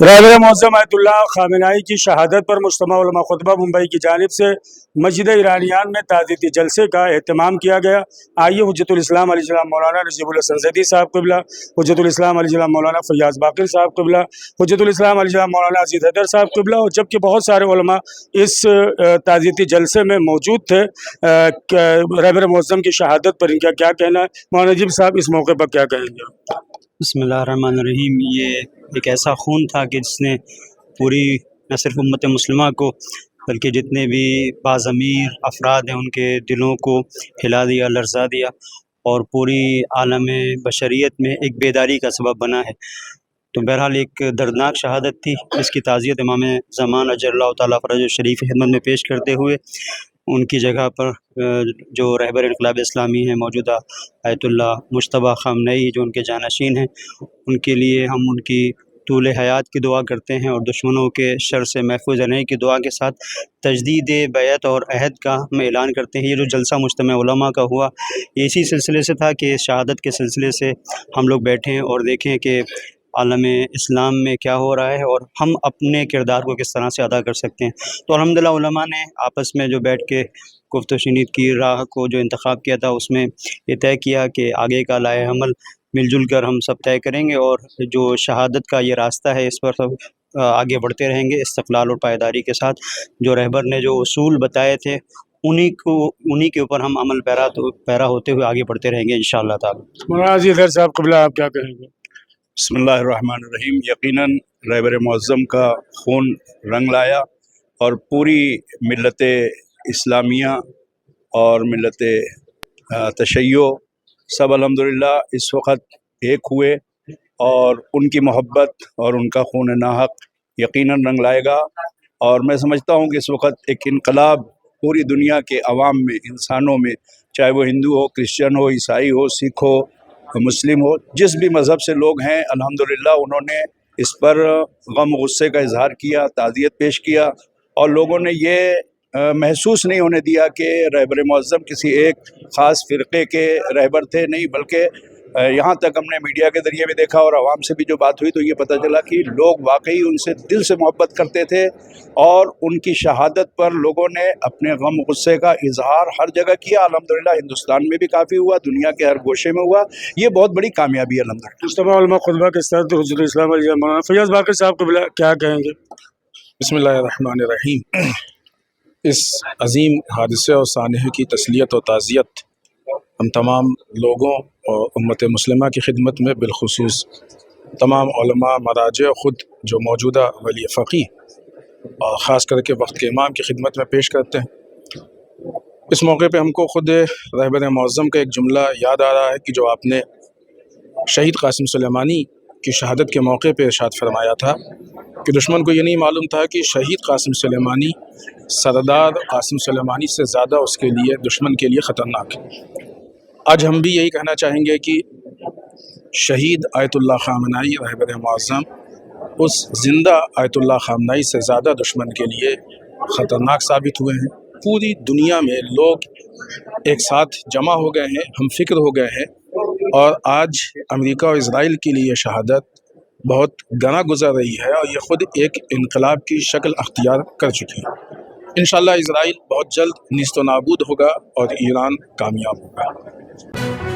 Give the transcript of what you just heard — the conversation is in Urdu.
رہبر معظم آیت اللہ خامنہئی کی شہادت پر مجتمع علماء خطبہ ممبئی کی جانب سے مسجد ایرانیان میں تعزیتی جلسے کا اہتمام کیا گیا۔ آئیے حجت الاسلام علیہ السلام مولانا نجیب الحسن زیدی صاحب قبلہ، حجت الاسلام علیہ السلام مولانا فیاض باقر صاحب قبلہ، حجت الاسلام علیہ السلام مولانا عزیز حیدر صاحب قبلہ، اور جبکہ بہت سارے علماء اس تعزیتی جلسے میں موجود تھے۔ رہبر معظم کی شہادت پر ان کا کیا کہنا ہے؟ مولانا نجیب صاحب اس موقع پر کیا کہیں گے؟ بسم اللہ الرحمن الرحیم۔ یہ ایک ایسا خون تھا کہ جس نے پوری نہ صرف امت مسلمہ کو بلکہ جتنے بھی باضمیر افراد ہیں ان کے دلوں کو ہلا دیا، لرزا دیا، اور پوری عالم بشریت میں ایک بیداری کا سبب بنا ہے۔ تو بہرحال ایک دردناک شہادت تھی، اس کی تعزیت امام زمان اجل اللہ تعالیٰ فرجہ شریف خدمت میں پیش کرتے ہوئے ان کی جگہ پر جو رہبر انقلاب اسلامی ہیں موجودہ آیت اللہ مجتبیٰ خامنہئی جو ان کے جانشین ہیں، ان کے لیے ہم ان کی طول حیات کی دعا کرتے ہیں، اور دشمنوں کے شر سے محفوظ رہنے کی دعا کے ساتھ تجدید بیعت اور عہد کا ہم اعلان کرتے ہیں۔ یہ جو جلسہ مجتمع علماء کا ہوا، یہ اسی سلسلے سے تھا کہ شہادت کے سلسلے سے ہم لوگ بیٹھیں اور دیکھیں کہ عالم اسلام میں کیا ہو رہا ہے اور ہم اپنے کردار کو کس طرح سے ادا کر سکتے ہیں۔ تو الحمدللہ علماء نے آپس میں جو بیٹھ کے گفت و شنید کی راہ کو جو انتخاب کیا تھا، اس میں یہ طے کیا کہ آگے کا لائحہ عمل مل جل کر ہم سب طے کریں گے، اور جو شہادت کا یہ راستہ ہے اس پر سب آگے بڑھتے رہیں گے استقلال اور پائیداری کے ساتھ۔ جو رہبر نے جو اصول بتائے تھے انہی کے اوپر ہم عمل پیرا ہوتے ہوئے آگے بڑھتے رہیں گے انشاءاللہ تعالی۔ مولانا عزیز حیدر صاحب قبلہ آپ کیا کہیں گے؟ بسم اللہ الرحمن الرحیم۔ یقیناً رہبر معظم کا خون رنگ لایا اور پوری ملت اسلامیہ اور ملت تشیع سب الحمدللہ اس وقت ایک ہوئے، اور ان کی محبت اور ان کا خون ناحق یقیناً رنگ لائے گا۔ اور میں سمجھتا ہوں کہ اس وقت ایک انقلاب پوری دنیا کے عوام میں، انسانوں میں، چاہے وہ ہندو ہو، کرسچن ہو، عیسائی ہو، سکھ ہو، مسلم ہو، جس بھی مذہب سے لوگ ہیں، الحمدللہ انہوں نے اس پر غم و غصے کا اظہار کیا، تعزیت پیش کیا، اور لوگوں نے یہ محسوس نہیں ہونے دیا کہ رہبر معظم کسی ایک خاص فرقے کے رہبر تھے، نہیں، بلکہ یہاں تک ہم نے میڈیا کے ذریعے بھی دیکھا اور عوام سے بھی جو بات ہوئی تو یہ پتہ چلا کہ لوگ واقعی ان سے دل سے محبت کرتے تھے، اور ان کی شہادت پر لوگوں نے اپنے غم غصے کا اظہار ہر جگہ کیا۔ الحمدللہ ہندوستان میں بھی کافی ہوا، دنیا کے ہر گوشے میں ہوا، یہ بہت بڑی کامیابی ہے الحمدللہ۔ مجتمع علماء خطبہ کے ساتھ حجت الاسلام علیہ السلام مولانا فیاض باقر صاحب قبلہ کیا کہیں گے؟ بسم اللہ الرحمن الرحیم۔ اس عظیم حادثے اور سانحے کی تسلیت و تعزیت ہم تمام لوگوں اور امت مسلمہ کی خدمت میں، بالخصوص تمام علماء، مراجع، خود جو موجودہ ولی فقیہ اور خاص کر کے وقت کے امام کی خدمت میں پیش کرتے ہیں۔ اس موقع پہ ہم کو خود رہبر معظم کا ایک جملہ یاد آ رہا ہے کہ جو آپ نے شہید قاسم سلیمانی کی شہادت کے موقع پہ ارشاد فرمایا تھا کہ دشمن کو یہ نہیں معلوم تھا کہ شہید قاسم سلیمانی سردار قاسم سلیمانی سے زیادہ اس کے لیے، دشمن کے لیے خطرناک ہے۔ آج ہم بھی یہی کہنا چاہیں گے کہ شہید آیت اللہ خامنہئی رہبر معظم اس زندہ آیت اللہ خامنہئی سے زیادہ دشمن کے لیے خطرناک ثابت ہوئے ہیں۔ پوری دنیا میں لوگ ایک ساتھ جمع ہو گئے ہیں، ہم فکر ہو گئے ہیں، اور آج امریکہ اور اسرائیل کے لیے یہ شہادت بہت گراں گزر رہی ہے، اور یہ خود ایک انقلاب کی شکل اختیار کر چکی ہے۔ انشاءاللہ اسرائیل بہت جلد نیست و نابود ہوگا اور ایران کامیاب ہوگا۔